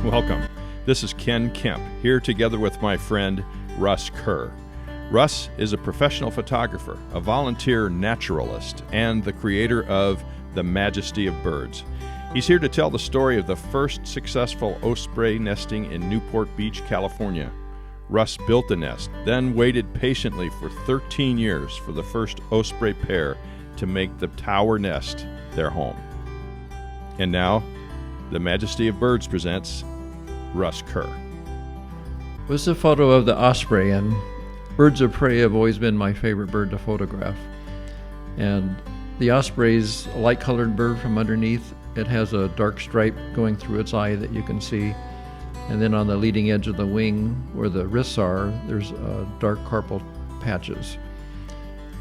Welcome. This is Ken Kemp, here together with my friend Russ Kerr. Russ is a professional photographer, a volunteer naturalist, and the creator of the Majesty of Birds. He's here to tell the story of the first successful osprey nesting in Newport Beach, California. Russ built the nest, then waited patiently for 13 years for the first osprey pair to make the tower nest their home. And now, the Majesty of Birds presents Russ Kerr. This is a photo of the osprey, and birds of prey have always been my favorite bird to photograph. And the osprey's a light-colored bird from underneath. It has a dark stripe going through its eye that you can see. And then on the leading edge of the wing, where the wrists are, there's dark carpal patches.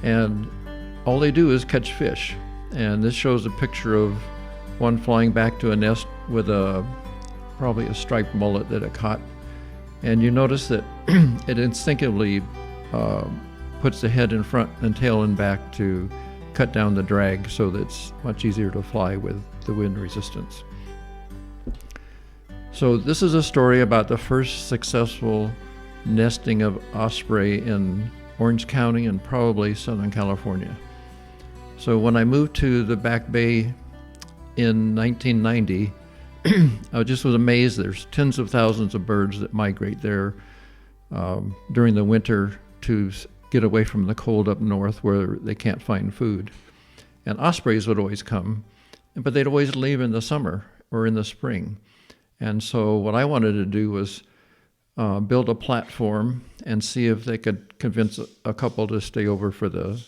And all they do is catch fish. And this shows a picture of one flying back to a nest with probably a striped mullet that it caught. And you notice that it instinctively puts the head in front and tail in back to cut down the drag so that it's much easier to fly with the wind resistance. So this is a story about the first successful nesting of osprey in Orange County and probably Southern California. So when I moved to the Back Bay in 1990, I just was amazed. There's tens of thousands of birds that migrate there during the winter to get away from the cold up north where they can't find food. And ospreys would always come, but they'd always leave in the summer or in the spring. And so what I wanted to do was build a platform and see if they could convince a couple to stay over for the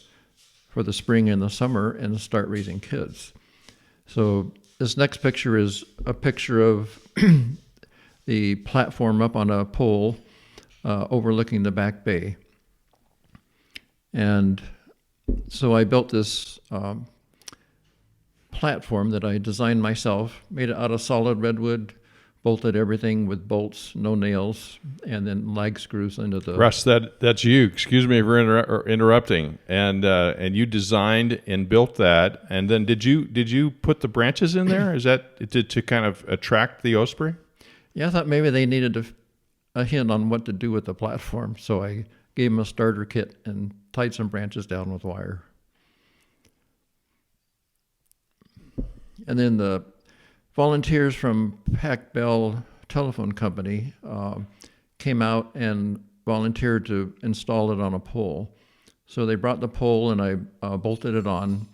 spring and the summer and start raising kids. So this next picture is a picture of the platform up on a pole overlooking the Back Bay. And so I built this platform that I designed myself, made it out of solid redwood, bolted everything with bolts, no nails, and then lag screws into the... Russ, that's you. Excuse me for interrupting. And you designed and built that. And then did you put the branches in there? Is that to kind of attract the osprey? Yeah, I thought maybe they needed a hint on what to do with the platform. So I gave them a starter kit and tied some branches down with wire. And then the volunteers from Pac Bell Telephone Company came out and volunteered to install it on a pole. So they brought the pole and I bolted it on.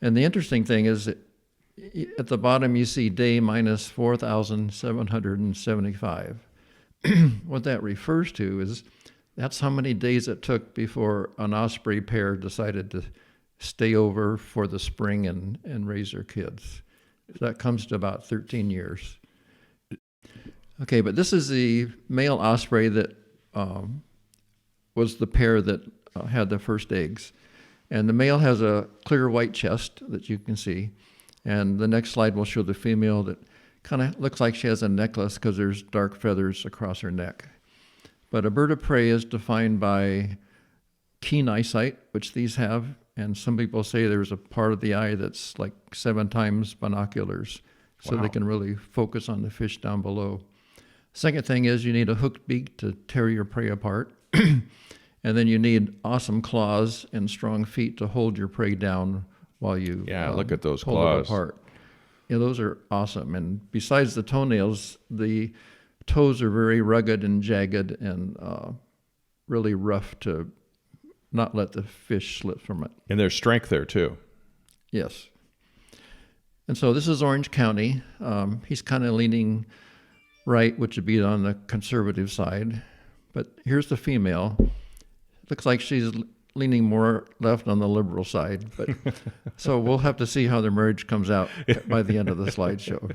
And the interesting thing is that at the bottom you see day minus 4,775. What that refers to is that's how many days it took before an osprey pair decided to stay over for the spring and raise their kids. That comes to about 13 years. Okay, but this is the male osprey that was the pair that had the first eggs. And the male has a clear white chest that you can see. And the next slide will show the female that kind of looks like she has a necklace because there's dark feathers across her neck. But a bird of prey is defined by keen eyesight, which these have. And some people say there's a part of the eye that's like 7 times binoculars, so They can really focus on the fish down below. Second thing is you need a hooked beak to tear your prey apart. And then you need awesome claws and strong feet to hold your prey down while you look at those pull claws it apart. Yeah, those are awesome. And besides the toenails, the toes are very rugged and jagged and really rough to not let the fish slip from it. And there's strength there too. Yes. And so this is Orange County. He's kind of leaning right, which would be on the conservative side. But here's the female. Looks like she's leaning more left on the liberal side. But so we'll have to see how their marriage comes out by the end of the slideshow.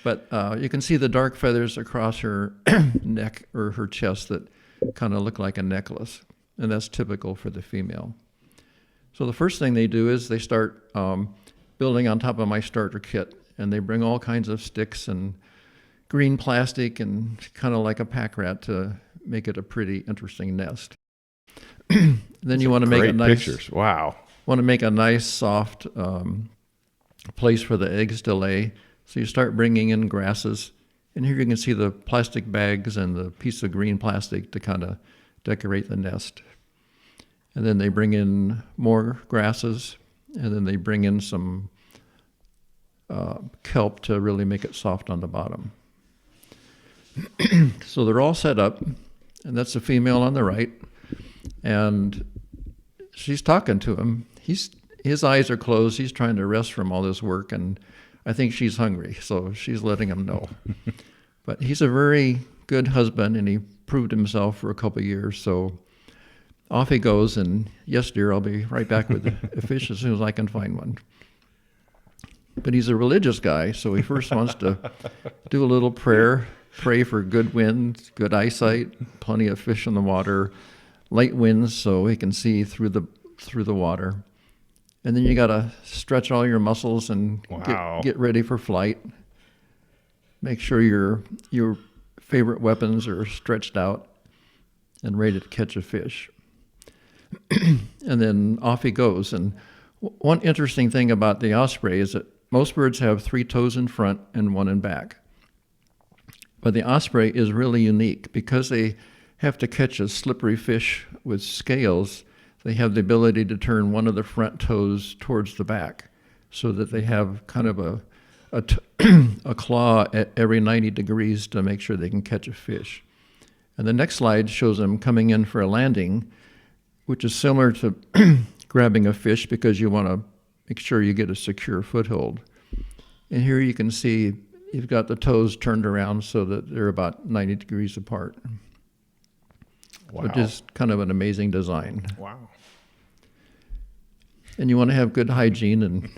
But you can see the dark feathers across her neck or her chest that kind of look like a necklace. And that's typical for the female. So the first thing they do is they start building on top of my starter kit, and they bring all kinds of sticks and green plastic and kind of like a pack rat to make it a pretty interesting nest. Then you want to make a nice pictures. Wow. Want to make a nice soft place for the eggs to lay. So you start bringing in grasses And here you can see the plastic bags and the piece of green plastic to kind of decorate the nest. And then they bring in more grasses, and then they bring in some kelp to really make it soft on the bottom. So they're all set up, and that's the female on the right. And she's talking to him. His eyes are closed. He's trying to rest from all this work, and I think she's hungry, so she's letting him know. But he's a very good husband, and he proved himself for a couple of years. So off he goes, and yes, dear, I'll be right back with a fish as soon as I can find one. But he's a religious guy, so he first wants to do a little prayer, pray for good wind, good eyesight, plenty of fish in the water, light winds so he can see through the water. And then you got to stretch all your muscles and get ready for flight. Make sure your favorite weapons are stretched out and ready to catch a fish. And then off he goes. And one interesting thing about the osprey is that most birds have 3 toes in front and 1 in back. But the osprey is really unique because they have to catch a slippery fish with scales. They have the ability to turn one of the front toes towards the back so that they have kind of a claw at every 90 degrees to make sure they can catch a fish. And the next slide shows them coming in for a landing, which is similar to grabbing a fish because you want to make sure you get a secure foothold. And here you can see you've got the toes turned around so that they're about 90 degrees apart. Wow. So just kind of an amazing design. Wow. And you want to have good hygiene and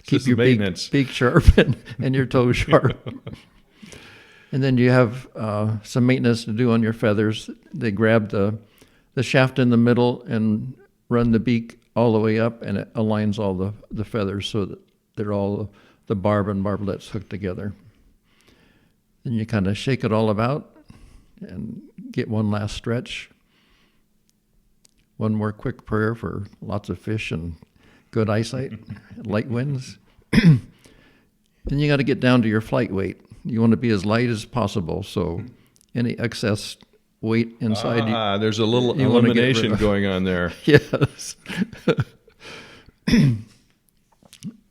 keep your beak sharp and your toes sharp. And then you have some maintenance to do on your feathers. They grab the shaft in the middle and run the beak all the way up, and it aligns all the feathers so that they're all the barb and barblets hooked together. Then you kind of shake it all about and get one last stretch. One more quick prayer for lots of fish and good eyesight, light winds. Then you got to get down to your flight weight. You want to be as light as possible, so any excess weight inside. There's a little elimination going on there. Yes. And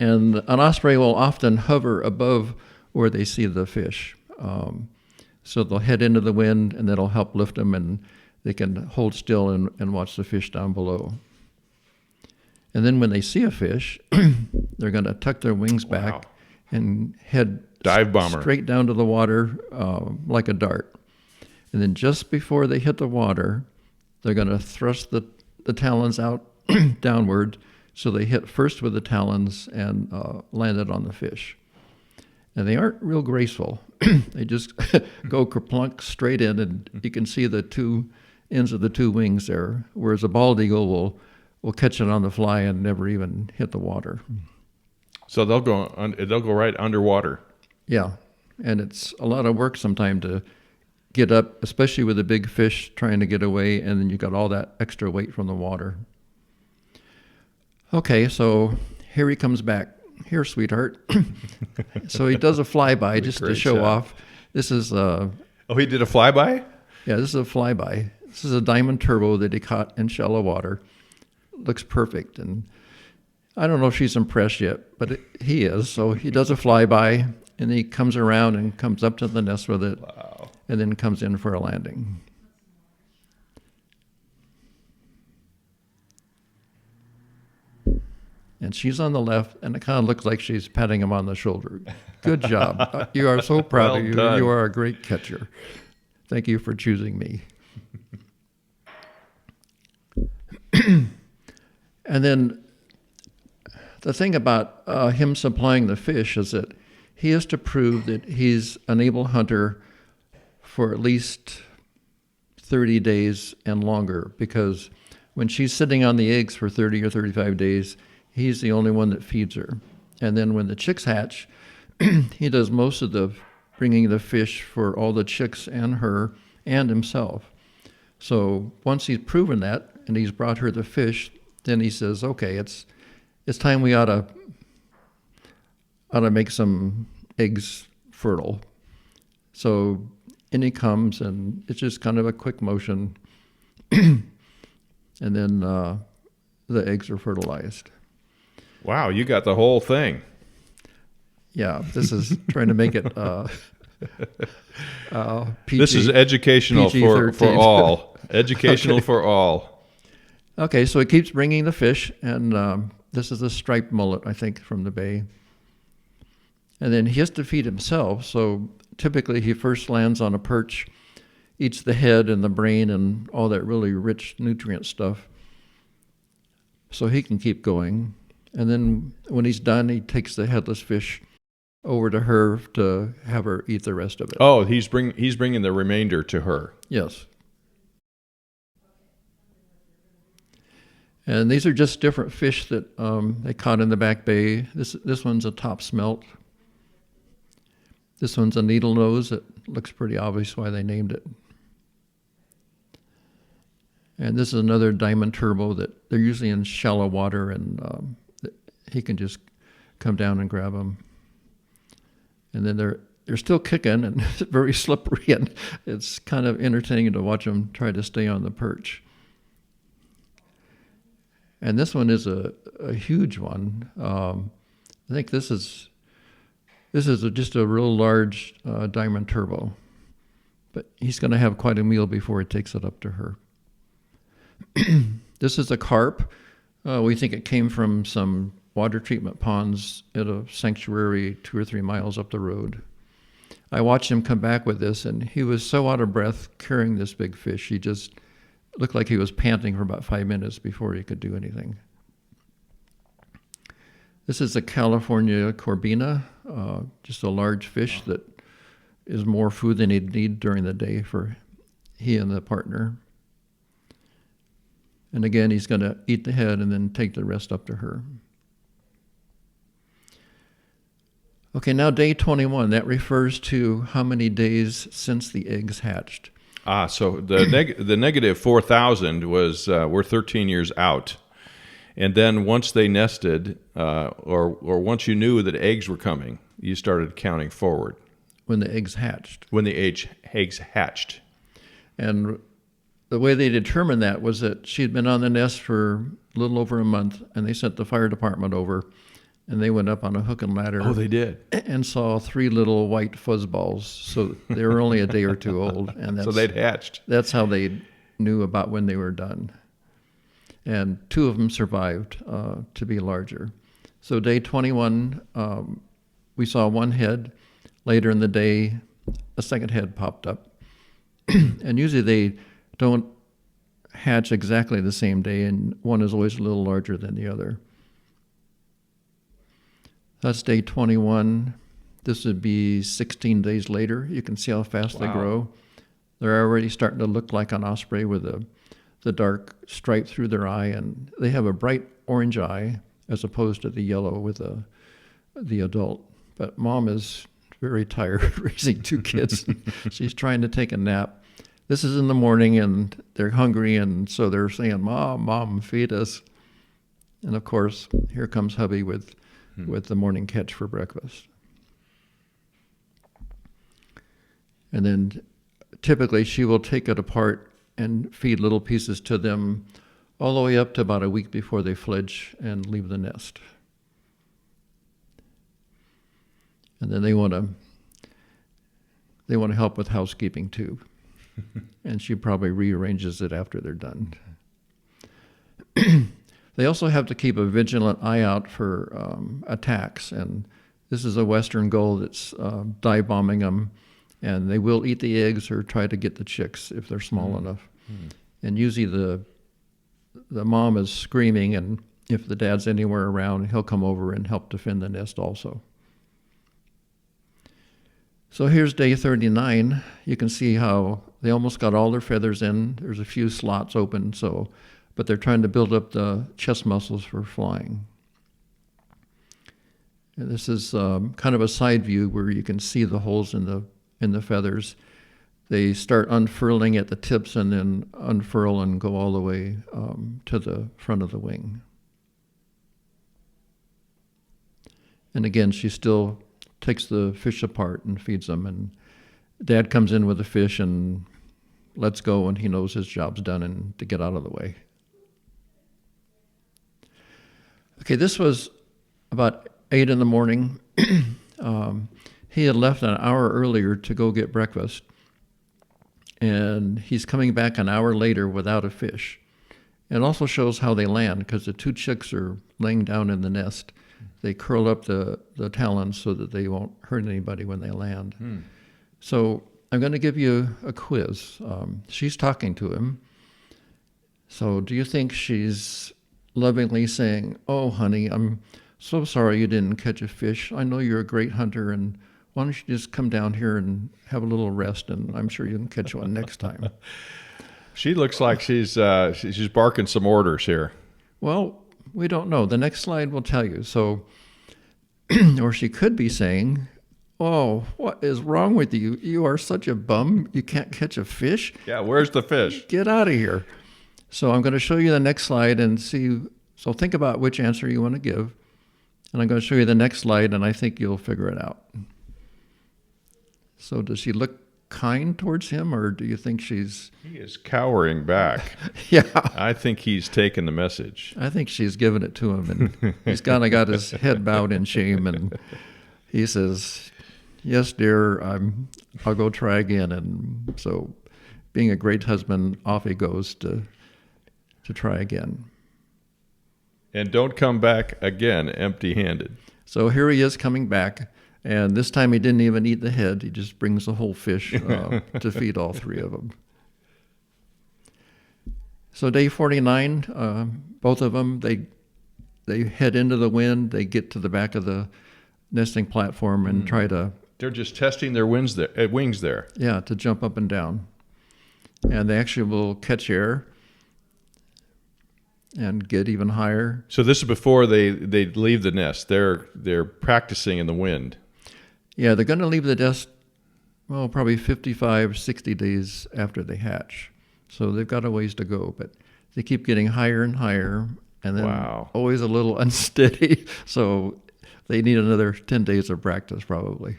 an osprey will often hover above where they see the fish. So they'll head into the wind, and that'll help lift them, and they can hold still and watch the fish down below. And then when they see a fish, they're going to tuck their wings back and head dive bomber straight down to the water like a dart. And then just before they hit the water, they're going to thrust the talons out downward so they hit first with the talons and land it on the fish. And they aren't real graceful. They just go kerplunk straight in, and you can see the 2 ends of the 2 wings there, whereas a bald eagle will catch it on the fly and never even hit the water. So they'll go right underwater. Yeah, and it's a lot of work sometimes to get up, especially with a big fish trying to get away, and then you got all that extra weight from the water. Okay, so here he comes back. Here, sweetheart. So he does a flyby just to show off. This is he did a flyby? Yeah, this is a flyby. This is a diamond turbo that he caught in shallow water. Looks perfect, and I don't know if she's impressed yet, but he is. So he does a flyby, and he comes around and comes up to the nest with it, and then comes in for a landing. And she's on the left, and it kind of looks like she's patting him on the shoulder. Good job. You are so proud of you. Done. You are a great catcher. Thank you for choosing me. And then the thing about him supplying the fish is that he has to prove that he's an able hunter for at least 30 days and longer, because when she's sitting on the eggs for 30 or 35 days, he's the only one that feeds her. And then when the chicks hatch, he does most of the bringing the fish for all the chicks and her and himself. So once he's proven that and he's brought her the fish, then he says, okay, it's time we ought to make some eggs fertile. So in he comes, and it's just kind of a quick motion, and then the eggs are fertilized. Wow, you got the whole thing. Yeah, this is trying to make it PG. This is educational for all. Educational Okay. for all. Okay, so he keeps bringing the fish, and this is a striped mullet, I think, from the bay. And then he has to feed himself, so typically he first lands on a perch, eats the head and the brain and all that really rich nutrient stuff, so he can keep going. And then when he's done, he takes the headless fish over to her to have her eat the rest of it. Oh, he's bringing the remainder to her. Yes. And these are just different fish that they caught in the Back Bay. This one's a top smelt. This one's a needle nose. It looks pretty obvious why they named it. And this is another diamond turbo that they're usually in shallow water, and he can just come down and grab them. And then they're still kicking, and it's very slippery, and it's kind of entertaining to watch them try to stay on the perch. And this one is a huge one. I think this is just a real large diamond turbo, but he's going to have quite a meal before he takes it up to her. This is a carp. We think it came from some water treatment ponds at a sanctuary 2 or 3 miles up the road. I watched him come back with this, and he was so out of breath carrying this big fish. He just looked like he was panting for about 5 minutes before he could do anything. This is a California corbina, just a large fish that is more food than he'd need during the day for he and the partner. And again, he's going to eat the head and then take the rest up to her. Okay, now day 21. That refers to how many days since the eggs hatched. So the negative 4,000 was we're 13 years out. And then once they nested, or once you knew that eggs were coming, you started counting forward. When the eggs hatched. When the eggs hatched. And the way they determined that was that she'd been on the nest for a little over a month, and they sent the fire department over, and they went up on a hook and ladder. Oh, they did? And saw 3 little white fuzzballs. So they were only a day or two old. And so they'd hatched. That's how they knew about when they were done. And 2 of them survived to be larger. So day 21, we saw 1 head. Later in the day, a second head popped up. And usually they don't hatch exactly the same day, and one is always a little larger than the other. That's day 21. This would be 16 days later. You can see how fast they grow. They're already starting to look like an osprey with the dark stripe through their eye, and they have a bright orange eye as opposed to the yellow with the adult. But mom is very tired raising 2 kids. She's trying to take a nap. This is in the morning, and they're hungry, and so they're saying, Mom, feed us. And of course, here comes hubby with the morning catch for breakfast. And then typically she will take it apart and feed little pieces to them all the way up to about a week before they fledge and leave the nest. And then they want to help with housekeeping too. And she probably rearranges it after they're done. They also have to keep a vigilant eye out for attacks, and this is a western gull that's dive bombing them, and they will eat the eggs or try to get the chicks if they're small enough. And usually the mom is screaming, and if the dad's anywhere around, he'll come over and help defend the nest also. So here's day 39. You can see how they almost got all their feathers in. There's a few slots open, but they're trying to build up the chest muscles for flying. And this is kind of a side view where you can see the holes in the feathers. They start unfurling at the tips and then unfurl and go all the way to the front of the wing. And again, she still takes the fish apart and feeds them, Dad comes in with the fish and lets go, and he knows his job's done and to get out of the way. Okay, this was about 8 in the morning. He had left an hour earlier to go get breakfast, and he's coming back an hour later without a fish. It also shows how they land, because the 2 chicks are laying down in the nest. They curl up the talons so that they won't hurt anybody when they land. So I'm going to give you a quiz. She's talking to him. So do you think she's lovingly saying, "Oh, honey, I'm so sorry you didn't catch a fish. I know you're a great hunter, and why don't you just come down here and have a little rest, and I'm sure you can catch one next time." She looks like she's barking some orders here. Well, we don't know. The next slide will tell you. So, or she could be saying, "Oh, what is wrong with you? You are such a bum. You can't catch a fish. Yeah, where's the fish? Get out of here." So I'm going to show you the next slide and see. So think about which answer you want to give. And I'm going to show you the next slide, and I think you'll figure it out. So does she look kind towards him, or do you think she's... He is cowering back. Yeah. I think he's taken the message. I think she's given it to him, and he's kind of got his head bowed in shame, and he says, "Yes, dear, I'll go try again." And so, being a great husband, off he goes to try again. And don't come back again empty-handed. So here he is coming back, and this time he didn't even eat the head. He just brings the whole fish to feed all 3 of them. So day 49, both of them, they head into the wind. They get to the back of the nesting platform and try to... They're just testing their wings there. Yeah, to jump up and down. And they actually will catch air and get even higher. So this is before they leave the nest. They're practicing in the wind. Yeah, they're going to leave the nest, well, probably 55, 60 days after they hatch. So they've got a ways to go, but they keep getting higher and higher, and then always a little unsteady. So they need another 10 days of practice probably.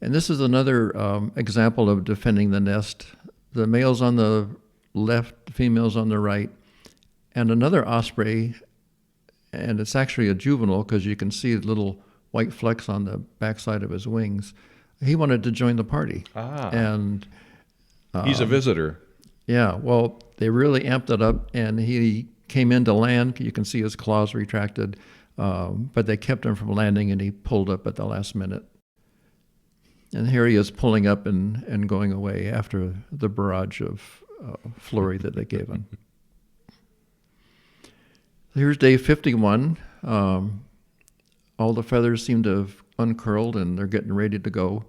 And this is another example of defending the nest. The male's on the left, females on the right, and another osprey, and it's actually a juvenile because you can see little white flecks on the backside of his wings. He wanted to join the party. And he's a visitor. Yeah, well, they really amped it up, and he came into land. You can see his claws retracted, but they kept him from landing, and he pulled up at the last minute. And here he is pulling up and going away after the barrage of flurry that they gave him. Here's day 51. All the feathers seem to have uncurled, and they're getting ready to go.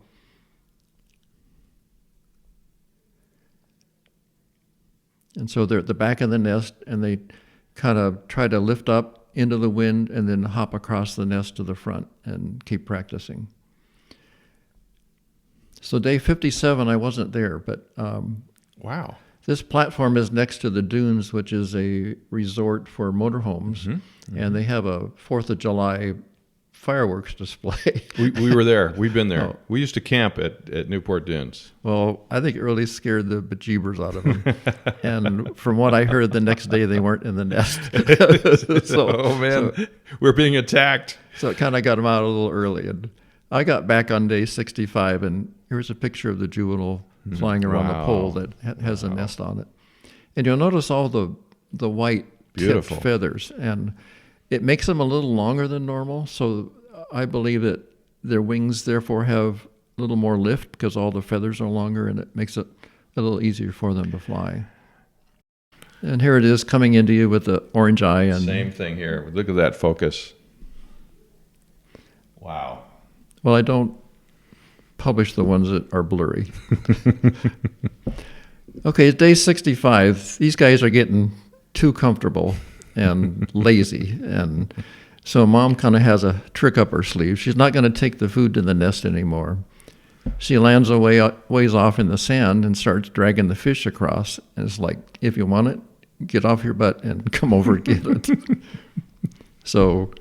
And so they're at the back of the nest, and they kind of try to lift up into the wind and then hop across the nest to the front and keep practicing. So day 57, I wasn't there, but wow. This platform is next to the dunes, which is a resort for motorhomes, and they have a 4th of July fireworks display. We were there. We've been there. Oh. We used to camp at Newport Dunes. Well, I think it really scared the bejeebers out of them. And from what I heard, the next day they weren't in the nest. Oh, man. We're being attacked. So it kind of got them out a little early. And I got back on day 65, and here's a picture of the juvenile flying around the pole that has a nest on it. And you'll notice all the white tipped feathers, and it makes them a little longer than normal. So I believe that their wings therefore have a little more lift because all the feathers are longer, and it makes it a little easier for them to fly. And here it is coming into you with the orange eye. And same thing here. Look at that focus. Wow. Well, I don't publish the ones that are blurry. Okay, it's day 65. These guys are getting too comfortable and lazy. And so Mom kind of has a trick up her sleeve. She's not going to take the food to the nest anymore. She lands a ways off in the sand and starts dragging the fish across. And it's like, if you want it, get off your butt and come over and get it. So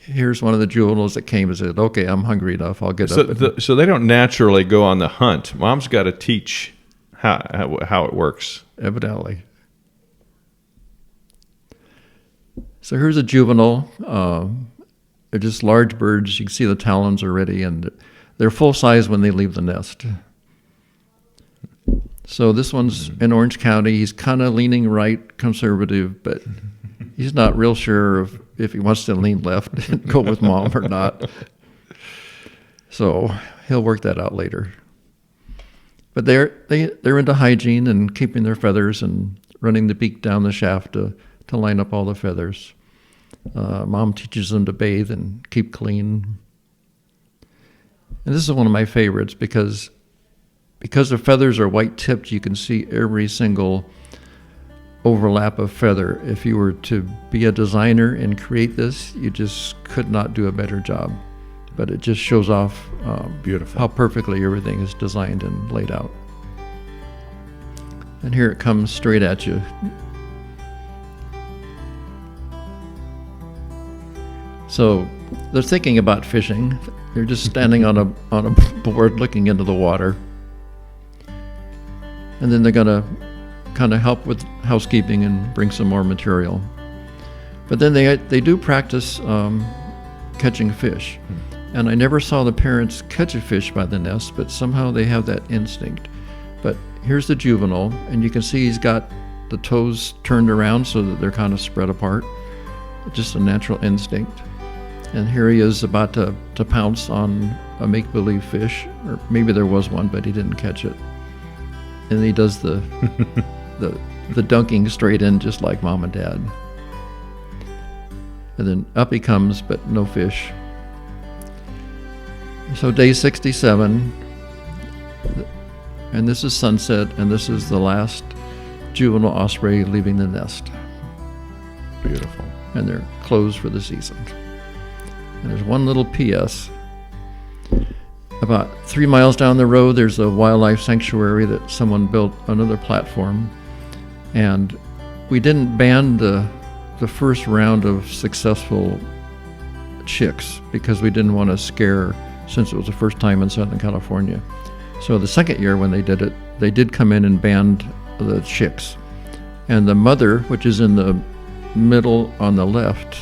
here's one of the juveniles that came and said, okay, I'm hungry enough, I'll get up. So they don't naturally go on the hunt. Mom's got to teach how it works. Evidently. So here's a juvenile. They're just large birds. You can see the talons already, and they're full size when they leave the nest. So this one's in Orange County. He's kind of leaning right, conservative, but he's not real sure if he wants to lean left and go with mom or not. So he'll work that out later. But they're into hygiene and keeping their feathers and running the beak down the shaft to line up all the feathers. Mom teaches them to bathe and keep clean. And this is one of my favorites because the feathers are white tipped, you can see every single overlap of feather. If you were to be a designer and create this, you just could not do a better job. But it just shows off beautiful how perfectly everything is designed and laid out. And here it comes straight at you. So they're thinking about fishing. They're just standing on a board looking into the water. And then they're going to kind of help with housekeeping and bring some more material. But then they do practice catching fish. And I never saw the parents catch a fish by the nest, but somehow they have that instinct. But here's the juvenile, and you can see he's got the toes turned around so that they're kind of spread apart. Just a natural instinct. And here he is about to pounce on a make-believe fish, or maybe there was one, but he didn't catch it. And he does the dunking straight in, just like mom and dad. And then up he comes, but no fish. So day 67, and this is sunset, and this is the last juvenile osprey leaving the nest. Beautiful. And they're closed for the season. And there's one little P.S. About 3 miles down the road, there's a wildlife sanctuary that someone built another platform. And we didn't ban the first round of successful chicks because we didn't want to scare, since it was the first time in Southern California. So the second year when they did it, they did come in and banned the chicks. And the mother, which is in the middle on the left,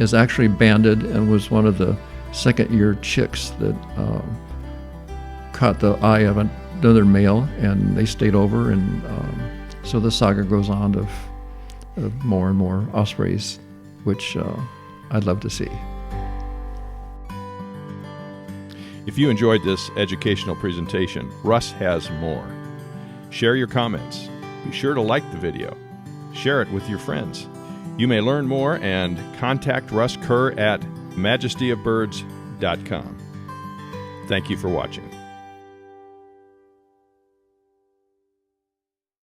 is actually banded and was one of the second-year chicks that caught the eye of another male, and they stayed over, and so the saga goes on of more and more ospreys, which I'd love to see. If you enjoyed this educational presentation, Russ has more. Share your comments. Be sure to like the video. Share it with your friends. You may learn more and contact Russ Kerr at majestyofbirds.com. Thank you for watching.